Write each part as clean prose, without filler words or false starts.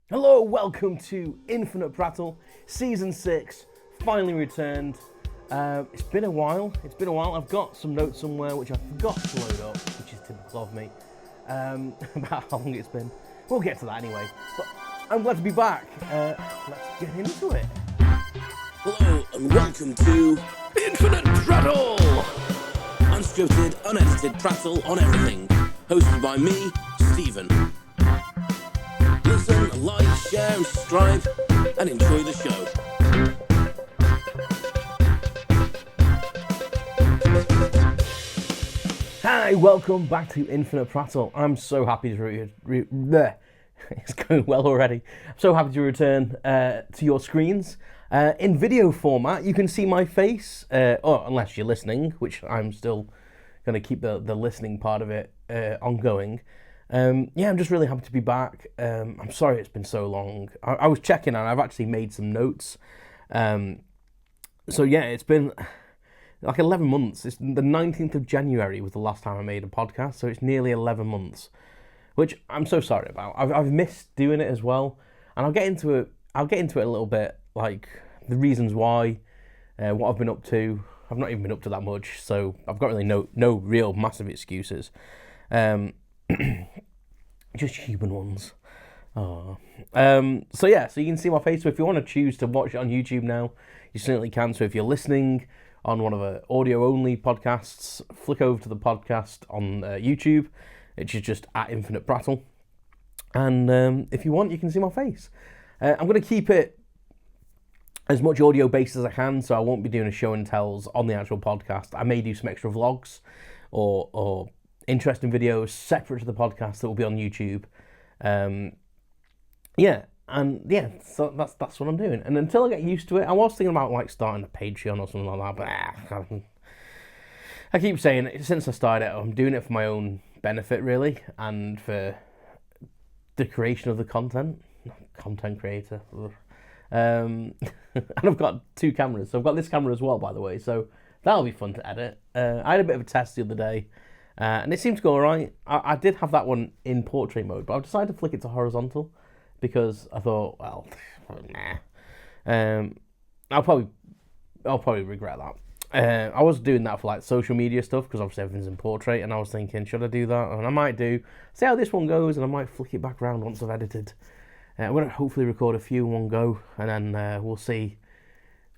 Hello, welcome to Infinite Prattle, Season 6, finally returned. It's been a while, I've got some notes somewhere which I forgot to load up, which is typical of me, about how long it's been. We'll get to that anyway, but I'm glad to be back. Let's get into it. Hello and welcome to Infinite Prattle! Unscripted, unedited prattle on everything. Hosted by me, Stephen. Listen, like, share and subscribe and enjoy the show. Hi, welcome back to Infinite Prattle. I'm so happy to it's going well already. I'm so happy to return to your screens. In video format, you can see my face, or unless you're listening, which I'm still going to keep the listening part of it ongoing. I'm just really happy to be back. I'm sorry it's been so long. I was checking and I've actually made some notes. It's been like 11 months. It's the 19th of January was the last time I made a podcast, so it's nearly 11 months, which I'm so sorry about. I've missed doing it as well, and I'll get into it a little bit, like the reasons why, what I've been up to. I've not even been up to that much, so I've got really no real massive excuses. Just human ones. So you can see my face. So if you want to choose to watch it on YouTube now, you certainly can. So if you're listening on one of the audio-only podcasts, flick over to the podcast on YouTube, which is just at Infinite Prattle. And if you want, you can see my face. I'm going to keep it as much audio-based as I can, so I won't be doing a show and tells on the actual podcast. I may do some extra vlogs or interesting videos separate to the podcast that will be on YouTube. So that's what I'm doing. And until I get used to it, I was thinking about like starting a Patreon or something like that, but I keep saying it since I started it, I'm doing it for my own benefit really, and for the creation of the content creator. And I've got two cameras, so I've got this camera as well, by the way, so that'll be fun to edit. I had a bit of a test the other day, and it seemed to go alright. I did have that one in portrait mode, but I've decided to flick it to horizontal because I thought, well, nah. I'll probably regret that. I was doing that for like social media stuff because obviously everything's in portrait, and I was thinking, should I do that? And I might see how this one goes, and I might flick it back around once I've edited. I'm going to hopefully record a few in one go, and then we'll see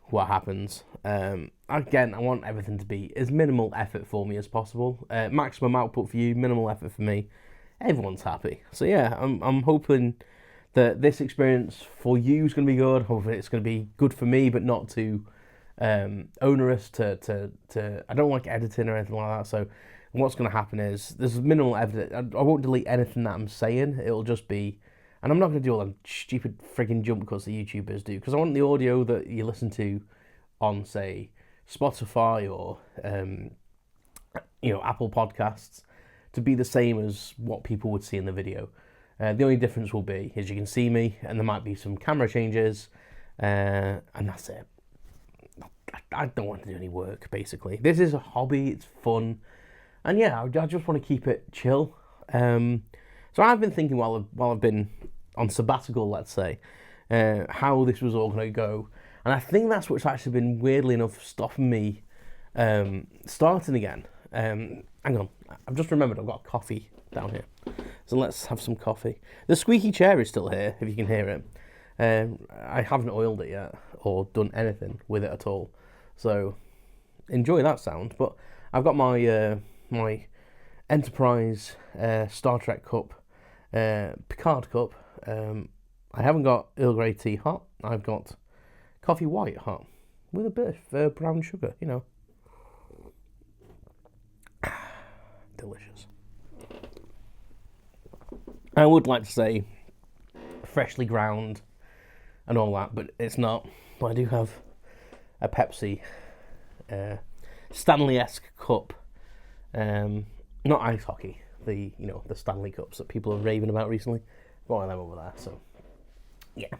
what happens. Again, I want everything to be as minimal effort for me as possible. Maximum output for you, minimal effort for me. Everyone's happy. So yeah, I'm hoping that this experience for you is going to be good. Hopefully it's going to be good for me, but not too onerous to I don't like editing or anything like that. So what's going to happen is there's minimal effort. I won't delete anything that I'm saying. It'll just be, and I'm not going to do all the stupid frigging jump cuts that YouTubers do, because I want the audio that you listen to on, say, Spotify or Apple Podcasts to be the same as what people would see in the video. The only difference will be is you can see me, and there might be some camera changes, and that's it. I don't want to do any work, basically. This is a hobby, it's fun, and yeah, I just want to keep it chill. So I've been thinking while I've been on sabbatical, let's say, how this was all going to go. And I think that's what's actually been, weirdly enough, stopping me starting again. Hang on, I've just remembered I've got coffee down here. So let's have some coffee. The squeaky chair is still here, if you can hear it. I haven't oiled it yet or done anything with it at all. So enjoy that sound. But I've got my my Enterprise Star Trek cup, Picard cup. I haven't got Earl Grey tea hot. I've got coffee white hot with a bit of brown sugar, Delicious. I would like to say freshly ground and all that, but it's not. But I do have a Pepsi Stanley-esque cup. Not ice hockey, the Stanley cups that people are raving about recently. Got one of them over there, so yeah.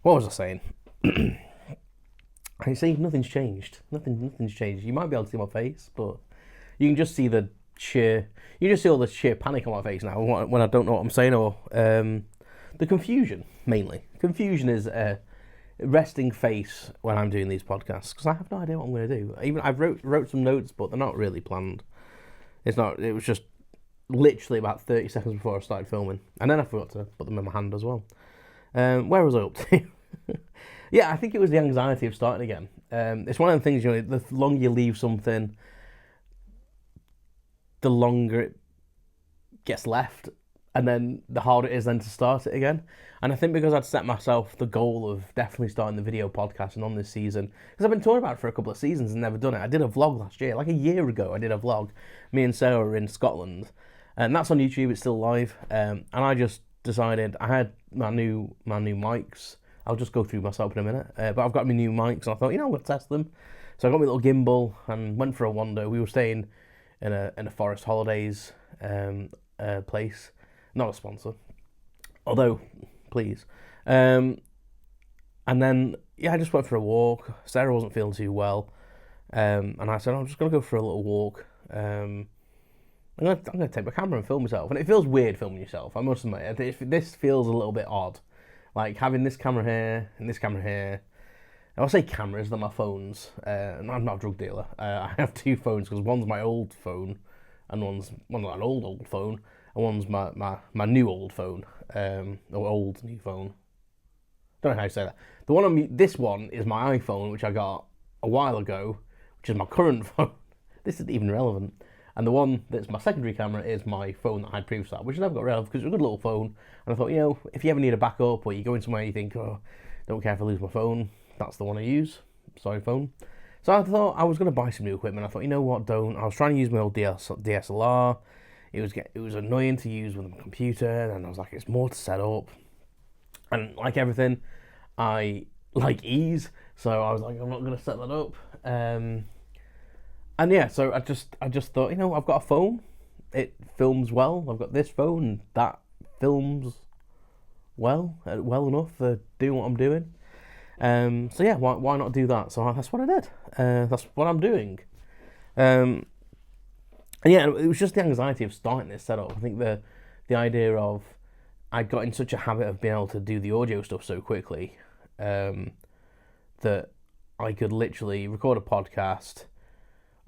What was I saying? I see nothing's changed. Nothing's changed. You might be able to see my face, but you can just see all the sheer panic on my face now when I don't know what I'm saying, or the confusion, mainly. Confusion is a resting face when I'm doing these podcasts, because I have no idea what I'm going to do. Even I've wrote some notes, but they're not really planned. It was just literally about 30 seconds before I started filming, and then I forgot to put them in my hand as well. Where was I up to? Yeah, I think it was the anxiety of starting again. It's one of the things, the longer you leave something, the longer it gets left, and then the harder it is then to start it again. And I think because I'd set myself the goal of definitely starting the video podcasting on this season, because I've been talking about it for a couple of seasons and never done it. I did a vlog last year, like a year ago. I did a vlog. Me and Sarah were in Scotland, and that's on YouTube. It's still live. And I just decided I had my new mics. I'll just go through myself in a minute. But I've got my new mics, and I thought, I'm going to test them. So I got my little gimbal and went for a wander. We were staying in a forest holidays place. Not a sponsor, although please. And then I just went for a walk. Sarah wasn't feeling too well, and I said, I'm just gonna go for a little walk. I'm gonna take my camera and film myself. And it feels weird filming yourself, I must admit. This feels a little bit odd, like having this camera here and this camera here. I'll say cameras, they're my phones. And I'm not a drug dealer. I have two phones, because one's my old phone, and one's an old phone, and one's my new old phone, or old new phone. Don't know how to say that. The one this one is my iPhone, which I got a while ago, which is my current phone. This isn't even relevant. And the one that's my secondary camera is my phone that I had previously, which I never got rid of because it was a good little phone. And I thought, if you ever need a backup, or you go in somewhere and you think, don't care if I lose my phone, that's the one I use. Sorry, phone. So I thought I was going to buy some new equipment. I thought, you know what, don't. I was trying to use my old DSLR. It was annoying to use with my computer, and I was like, it's more to set up. And like everything, I like ease, so I was like, I'm not going to set that up. And yeah, so I just thought, I've got a phone. It films well. I've got this phone that films well enough for doing what I'm doing. So yeah, why not do that? So that's what I did. That's what I'm doing. And yeah, it was just the anxiety of starting this setup. I think the idea of I got in such a habit of being able to do the audio stuff so quickly that I could literally record a podcast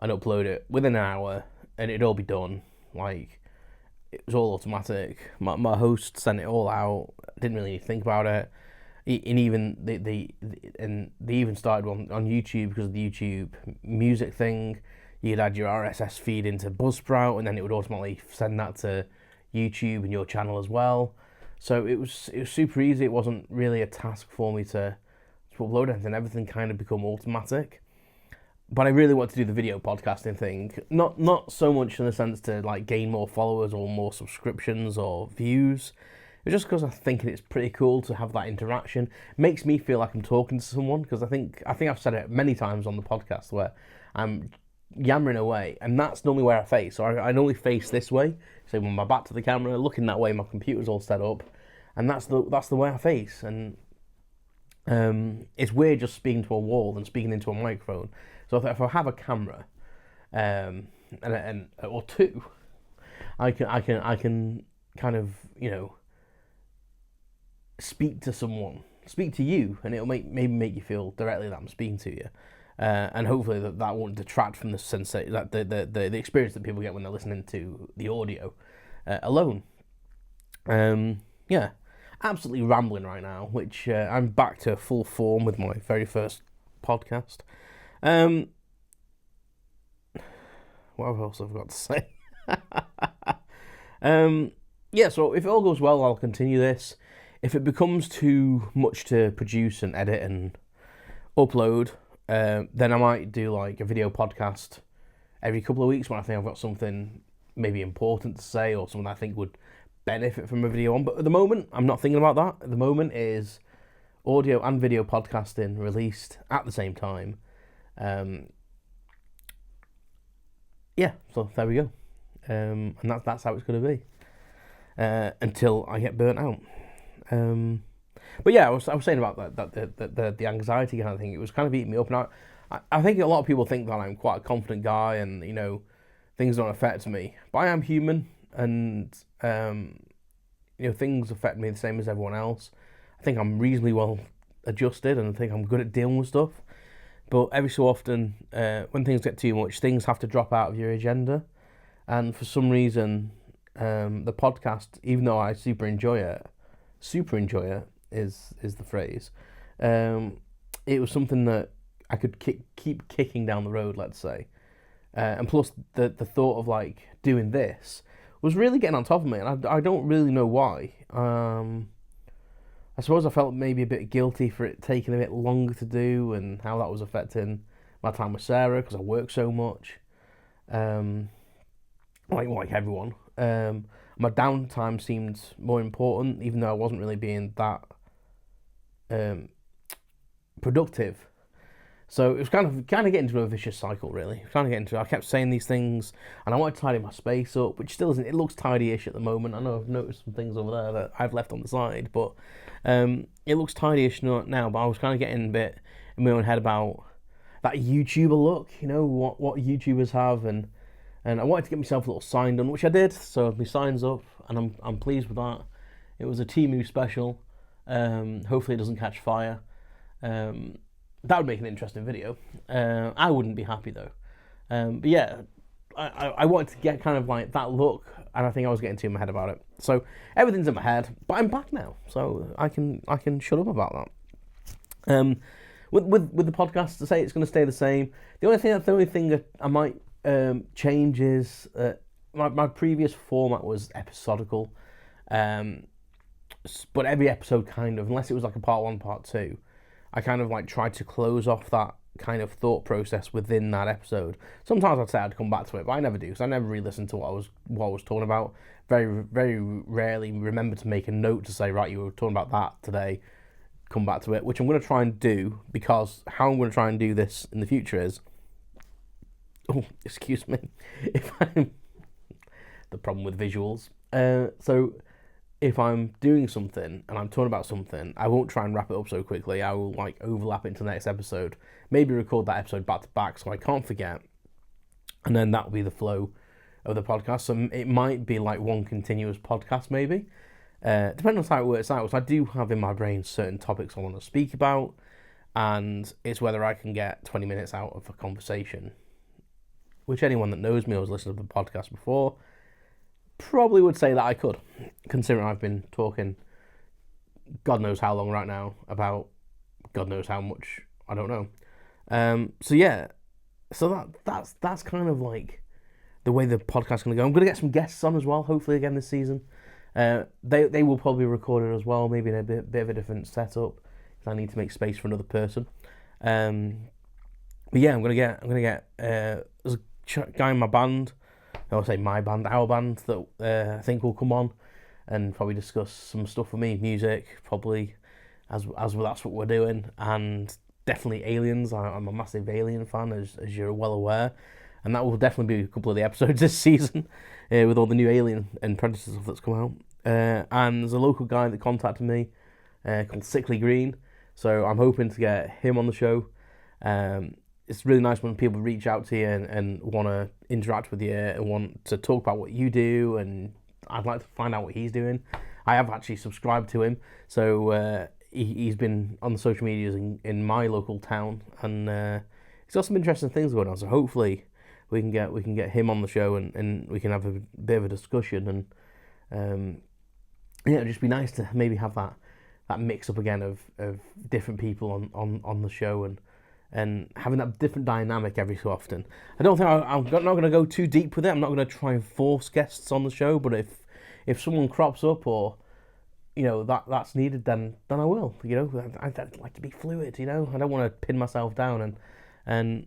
and upload it within an hour, and it'd all be done. Like, it was all automatic. My host sent it all out. I didn't really think about it. And even they even started on YouTube because of the YouTube music thing. You'd add your RSS feed into Buzzsprout, and then it would automatically send that to YouTube and your channel as well. So it was super easy. It wasn't really a task for me to upload anything. Everything kind of become automatic. But I really want to do the video podcasting thing. Not so much in the sense to like gain more followers or more subscriptions or views. It's just because I think it's pretty cool to have that interaction. It makes me feel like I'm talking to someone, because I think I've said it many times on the podcast where I'm yammering away, and that's normally where I face. So I normally face this way, so with my back to the camera, looking that way. My computer's all set up, and that's the way I face. And it's weird just speaking to a wall than speaking into a microphone. So if I have a camera, and or two, I can kind of speak to someone, speak to you, and it'll maybe make you feel directly that I'm speaking to you, and hopefully that won't detract from the the experience that people get when they're listening to the audio alone. Yeah, absolutely rambling right now, which I'm back to full form with my very first podcast. What else have I got to say? Yeah, so if it all goes well, I'll continue this. If it becomes too much to produce and edit and upload, then I might do like a video podcast every couple of weeks when I think I've got something maybe important to say or something I think would benefit from a video on. But at the moment, I'm not thinking about that. At the moment is audio and video podcasting released at the same time. Yeah, so there we go. And that's how it's going to be until I get burnt out. But yeah, I was saying about that the anxiety kind of thing. It was kind of eating me up, and I think a lot of people think that I'm quite a confident guy, and things don't affect me. But I am human, and things affect me the same as everyone else. I think I'm reasonably well adjusted, and I think I'm good at dealing with stuff. But every so often, when things get too much, things have to drop out of your agenda. And for some reason, the podcast, even though I super enjoy it is the phrase. It was something that I could keep kicking down the road, let's say. And plus, the thought of like doing this was really getting on top of me, and I don't really know why. I suppose I felt maybe a bit guilty for it taking a bit longer to do, and how that was affecting my time with Sarah because I work so much. Like everyone. My downtime seemed more important, even though I wasn't really being that productive. So it was kind of getting into a vicious cycle, really. I kept saying these things, and I wanted to tidy my space up, which still isn't. It looks tidy-ish at the moment. I know I've noticed some things over there that I've left on the side, but it looks tidy-ish now. But I was kind of getting a bit in my own head about that YouTuber look, what YouTubers have, and I wanted to get myself a little sign done, which I did. So my sign's up, and I'm pleased with that. It was a Temu special. Hopefully it doesn't catch fire. That would make an interesting video. I wouldn't be happy though. But yeah, I wanted to get kind of like that look, and I think I was getting too in my head about it. So everything's in my head, but I'm back now, so I can shut up about that. With the podcast, to say it's going to stay the same. The only thing that I might change is my previous format was episodical, but every episode kind of, unless it was like a part 1, part 2. I kind of like tried to close off that kind of thought process within that episode. Sometimes I'd say I'd come back to it, but I never do, because I never really listened to what I was talking about. Very, very rarely remember to make a note to say, right, you were talking about that today, come back to it, which I'm going to try and do, because how I'm going to try and do this in the future is, excuse me, the problem with visuals. So if I'm doing something and I'm talking about something, I won't try and wrap it up so quickly. I will like overlap into the next episode, maybe record that episode back to back so I can't forget, and then that'll be the flow of the podcast. So it might be like one continuous podcast, maybe, depending on how it works out. So I do have in my brain certain topics I want to speak about, and it's whether I can get 20 minutes out of a conversation, which anyone that knows me or has listened to the podcast before probably would say that I could, considering I've been talking God knows how long right now about God knows how much, I don't know. So yeah, so that's kind of like the way the podcast's going to go. I'm going to get some guests on as well, hopefully again this season. They will probably record it as well, maybe in a bit of a different setup, because I need to make space for another person. But yeah, I'm gonna get there's a guy in my band. I'll say my band, our band, that I think will come on and probably discuss some stuff with me, music, probably, as well, that's what we're doing, and definitely aliens. I'm a massive Alien fan, as you're well aware, and that will definitely be a couple of the episodes this season, with all the new Alien and Predator stuff that's come out. And there's a local guy that contacted me called Sickly Green, so I'm hoping to get him on the show. It's really nice when people reach out to you and want to interact with you and want to talk about what you do, and I'd like to find out what he's doing. I have actually subscribed to him, so he's been on the social medias in my local town, and he's got some interesting things going on. So hopefully we can get him on the show, and we can have a bit of a discussion, and it'd just be nice to maybe have that mix up again of different people on the show, and having that different dynamic every so often. I don't think I'm not going to go too deep with it. I'm not going to try and force guests on the show, but if someone crops up, or that's needed, then I will. I'd like to be fluid. I don't want to pin myself down, and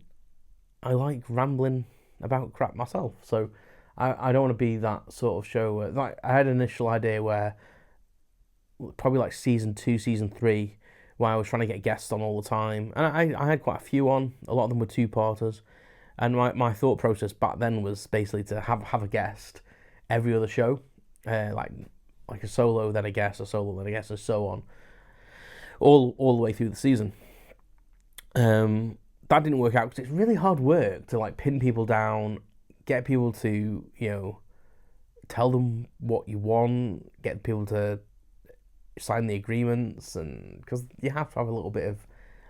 I like rambling about crap myself. So I don't want to be that sort of show. Like, I had an initial idea where probably like season 2, season 3. Where I was trying to get guests on all the time, and I had quite a few on. A lot of them were 2-parters, and my thought process back then was basically to have a guest every other show, like a solo, then a guest, a solo, then a guest, and so on, all the way through the season. That didn't work out because it's really hard work to like pin people down, get people to tell them what you want, get people to sign the agreements, and because you have to have a little bit of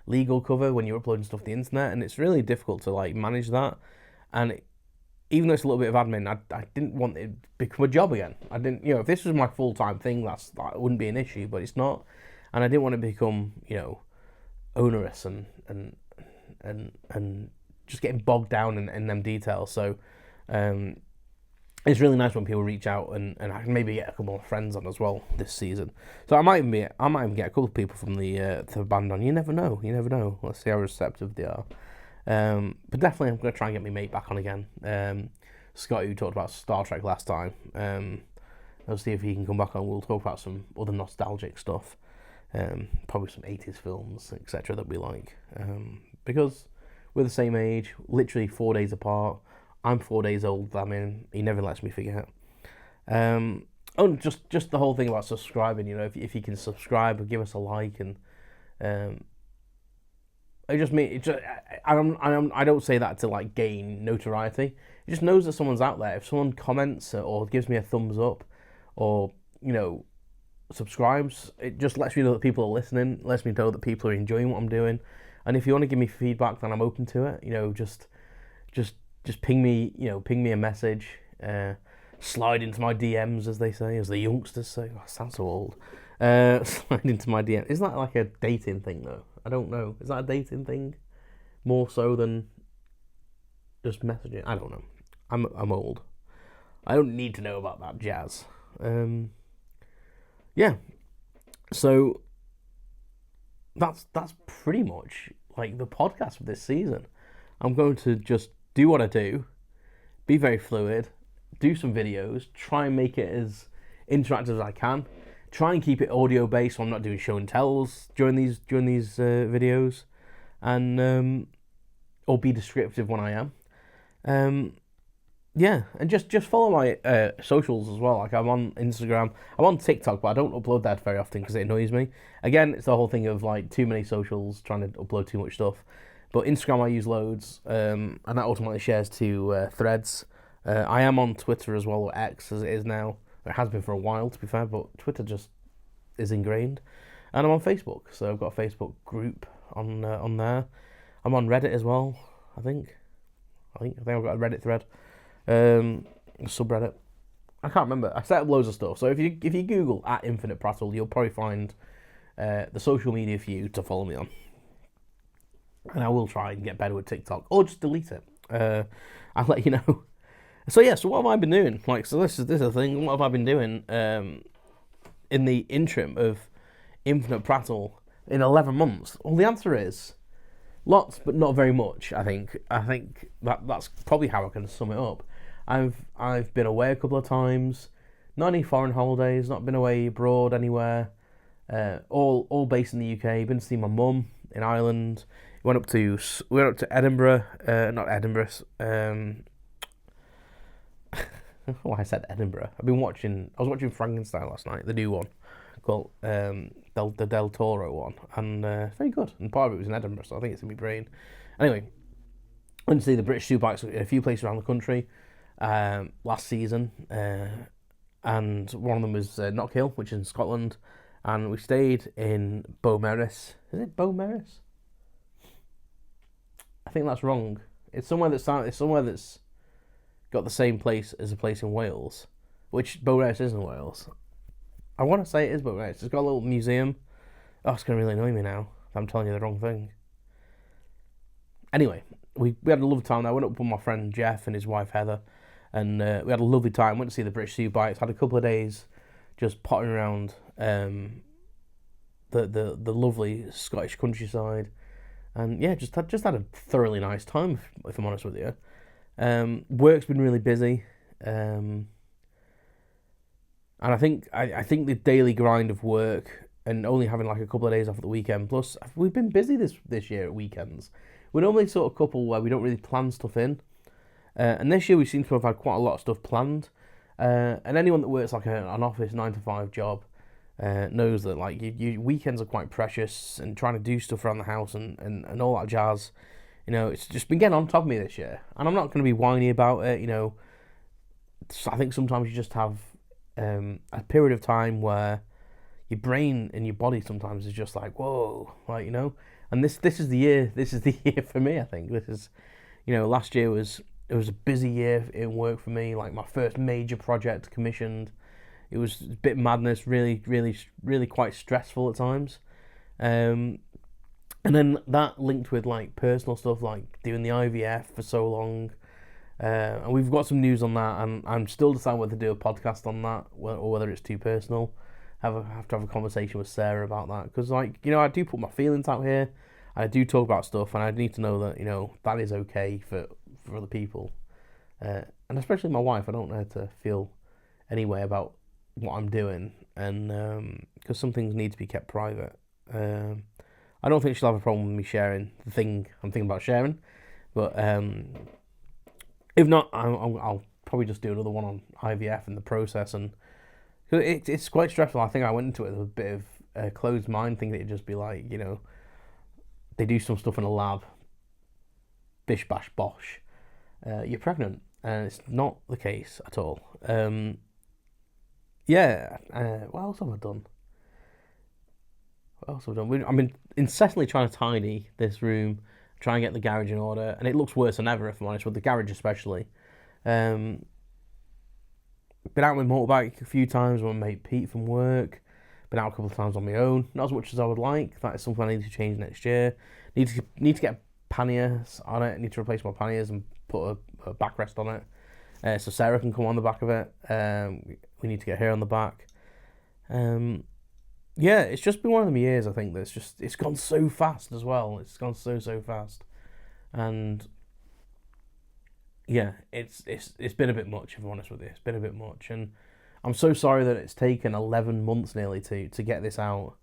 legal cover when you're uploading stuff to the internet, and it's really difficult to like manage that. And even though it's a little bit of admin, I didn't want it to become a job again. I didn't, if this was my full-time thing, that wouldn't be an issue, but it's not. And I didn't want it to become, onerous and just getting bogged down in them details. So it's really nice when people reach out, and I can maybe get a couple more friends on as well this season. So I might even get a couple of people from the band on. You never know. Let's see how receptive they are. But definitely I'm going to try and get my mate back on again. Scott, who talked about Star Trek last time. I'll see if he can come back on. We'll talk about some other nostalgic stuff. Probably some 80s films, etc. that we like. Because we're the same age, literally 4 days apart. I'm 4 days older than him. He never lets me forget. Just the whole thing about subscribing. If you can subscribe or give us a like, and I don't say that to like gain notoriety. It just knows that someone's out there. If someone comments or gives me a thumbs up, or subscribes, it just lets me know that people are listening. Lets me know that people are enjoying what I'm doing. And if you want to give me feedback, then I'm open to it. Just ping me a message. Slide into my DMs, as they say, as the youngsters say. Oh, I sound so old. Slide into my DM. Isn't that like a dating thing though? I don't know. Is that a dating thing? More so than just messaging? I don't know. I'm old. I don't need to know about that jazz. Yeah. So that's pretty much like the podcast for this season. I'm going to just do what I do, be very fluid, do some videos, try and make it as interactive as I can, try and keep it audio based so I'm not doing show and tells during these videos, and or be descriptive when I am. Yeah, and just follow my socials as well. Like I'm on Instagram, I'm on TikTok, but I don't upload that very often because it annoys me. Again, it's the whole thing of like too many socials, trying to upload too much stuff. But Instagram I use loads, and that ultimately shares to Threads. I am on Twitter as well, or X as it is now. It has been for a while, to be fair, but Twitter just is ingrained. And I'm on Facebook, so I've got a Facebook group on there. I'm on Reddit as well, I think I've got a Reddit thread. Subreddit. I can't remember. I set up loads of stuff. So if you Google @InfinitePrattle, you'll probably find the social media for you to follow me on. And I will try and get better with TikTok, or just delete it. I'll let you know. So yeah, so what have I been doing? This is a thing. What have I been doing in the interim of Infinite Prattle in 11 months? Well, the answer is lots, but not very much. I think that's probably how I can sum it up. I've been away a couple of times, not any foreign holidays, not been away abroad anywhere. All based in the UK. Been to see my mum in Ireland. We went up to Edinburgh. Not Edinburgh. I said Edinburgh. I was watching Frankenstein last night, the new one, called the Del Toro one, and it's very good. And part of it was in Edinburgh, so I think it's gonna be brilliant. Anyway, went to see the British Superbikes in a few places around the country last season, and one of them was Knockhill, which is in Scotland, and we stayed in Beaumaris. Is it Beaumaris? I think that's wrong. It's somewhere that's got the same place as a place in Wales, which Beaumaris is in Wales. I want to say it is Beaumaris. It's got a little museum. Oh, it's going to really annoy me now if I'm telling you the wrong thing. Anyway, we had a lovely time. I went up with my friend Jeff and his wife Heather, and we had a lovely time. Went to see the British Superbikes. Had a couple of days just potting around the lovely Scottish countryside, and yeah, just had a thoroughly nice time. If I'm honest with you, work's been really busy, and I think the daily grind of work and only having like a couple of days off at the weekend. Plus, we've been busy this year at weekends. We're normally sort of couple where we don't really plan stuff in, and this year we seem to have had quite a lot of stuff planned. And anyone that works like an office 9-to-5 job knows that like you weekends are quite precious, and trying to do stuff around the house and all that jazz. It's just been getting on top of me this year, and I'm not going to be whiny about it. I think sometimes you just have a period of time where your brain and your body sometimes is just like, whoa, like, you know. And this is the year. This is the year for me. I think this is, you know, last year was a busy year in work for me. Like my first major project commissioned. It was a bit madness, really quite stressful at times. And then that linked with like personal stuff, like doing the IVF for so long. And we've got some news on that, and I'm still deciding whether to do a podcast on that or whether it's too personal. Have to have a conversation with Sarah about that, because, like, you know, I do put my feelings out here. I do talk about stuff, and I need to know that, you know, that is okay for other people, and especially my wife. I don't want her to feel any way about what I'm doing, and because some things need to be kept private. I don't think she'll have a problem with me sharing the thing I'm thinking about sharing, but if not, I'll probably just do another one on IVF and the process, and it's quite stressful. I think I went into it with a bit of a closed mind, thinking it'd just be like, you know, they do some stuff in a lab, bish bash bosh, you're pregnant, and it's not the case at all. What else have I done? I've been incessantly trying to tidy this room, try and get the garage in order, and it looks worse than ever, if I'm honest, with the garage especially. Been out with motorbike a few times with my mate Pete from work. Been out a couple of times on my own, not as much as I would like. That is something I need to change next year. Need to get panniers on it. Need to replace my panniers and put a backrest on it, so Sarah can come on the back of it. We need to get her on the back. It's just been one of them years, I think, it's gone so fast as well. It's gone so fast, and yeah, it's been a bit much, if I'm honest with you. It's been a bit much, and I'm so sorry that it's taken 11 months nearly to get this out.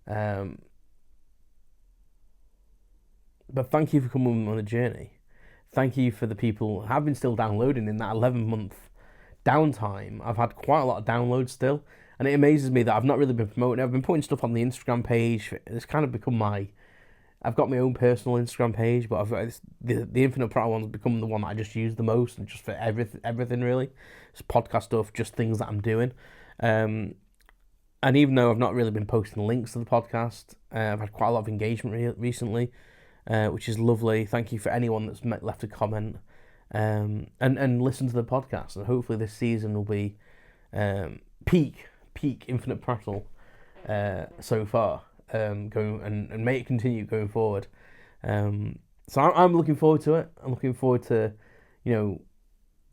But thank you for coming on the journey. Thank you for the people who have been still downloading in that 11-month downtime. I've had quite a lot of downloads still, and it amazes me that I've not really been promoting. I've been putting stuff on the Instagram page. It's kind of become I've got my own personal Instagram page, but I've got the Infinite Prattle one's become the one that I just use the most, and just for everything really. It's podcast stuff, just things that I'm doing. And even though I've not really been posting links to the podcast, I've had quite a lot of engagement recently, which is lovely. Thank you for anyone that's left a comment and listened to the podcast. And hopefully this season will be peak Infinite Prattle so far. Going and may it continue going forward. So I'm looking forward to it. I'm looking forward to, you know,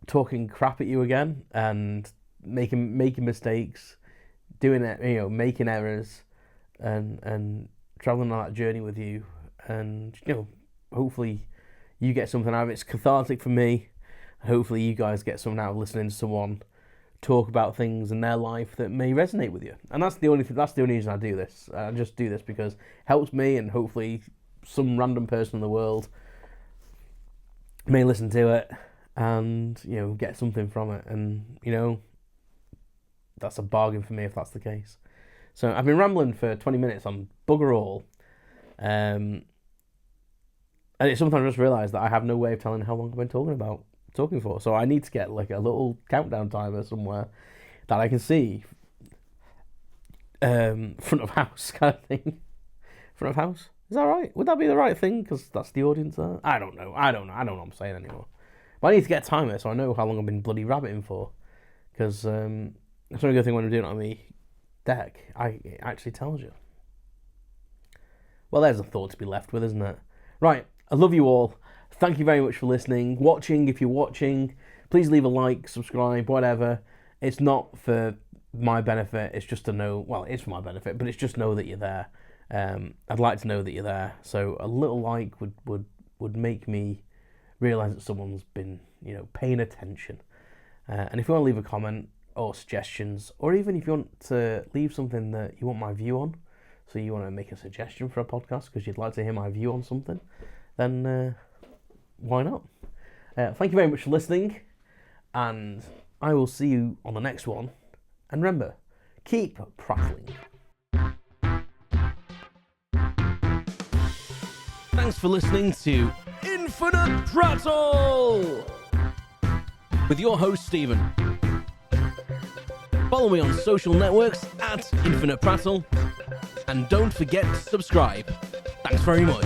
talking crap at you again and making mistakes, doing it, you know, making errors, and traveling on that journey with you. And, you know, hopefully you get something out of it. It's cathartic for me. Hopefully you guys get something out of listening to someone talk about things in their life that may resonate with you. And that's the only reason I do this. I just do this because it helps me, and hopefully some random person in the world may listen to it and, you know, get something from it. And, you know, that's a bargain for me if that's the case. So I've been rambling for 20 minutes on bugger all. And it's something I just realised that I have no way of telling how long I've been talking for. So I need to get like a little countdown timer somewhere that I can see. Front of house kind of thing. Front of house? Is that right? Would that be the right thing? Because that's the audience there. I don't know what I'm saying anymore. But I need to get a timer so I know how long I've been bloody rabbiting for. Because that's the only good thing when I'm doing it on the deck. It actually tells you. Well, there's a thought to be left with, isn't it? Right, I love you all. Thank you very much for listening. Watching, if you're watching, please leave a like, subscribe, whatever. It's not for my benefit, it's just to know, well, it's for my benefit, but it's just know that you're there. I'd like to know that you're there. So a little like would make me realise that someone's been, you know, paying attention. And if you want to leave a comment or suggestions, or even if you want to leave something that you want my view on, so you want to make a suggestion for a podcast because you'd like to hear my view on something, then why not? Thank you very much for listening, and I will see you on the next one. And remember, keep prattling. Thanks for listening to Infinite Prattle! with your host, Stephen. Follow me on social networks at Infinite Prattle, and don't forget to subscribe. Thanks very much.